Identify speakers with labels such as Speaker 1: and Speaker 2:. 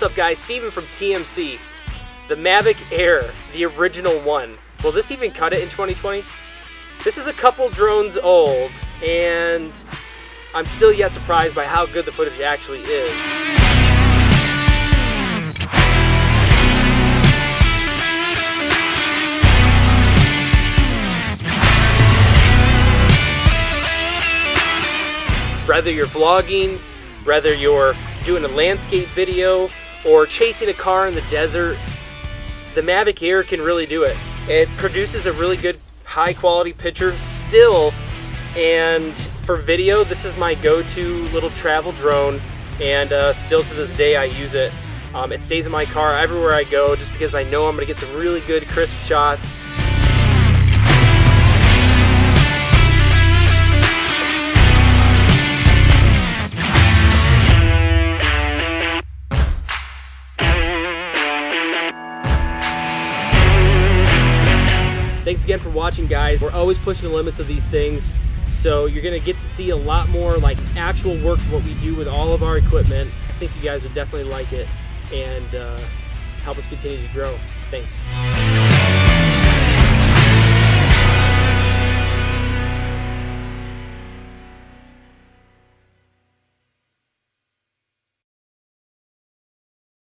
Speaker 1: What's up guys, Steven from TMC. The Mavic Air, the original one. Will this even cut it in 2020? This is a couple drones old, and I'm still yet surprised by how good the footage actually is. Whether you're vlogging, whether you're doing a landscape video, or chasing a car in the desert, the Mavic Air can really do it. It produces a really good high quality picture still, and for video this is my go-to little travel drone, and still to this day I use it. It stays in my car everywhere I go just because I know I'm going to get some really good crisp shots. Thanks again for watching guys. We're always pushing the limits of these things, so you're gonna get to see a lot more like actual work of what we do with all of our equipment. I think you guys would definitely like it and help us continue to grow. Thanks.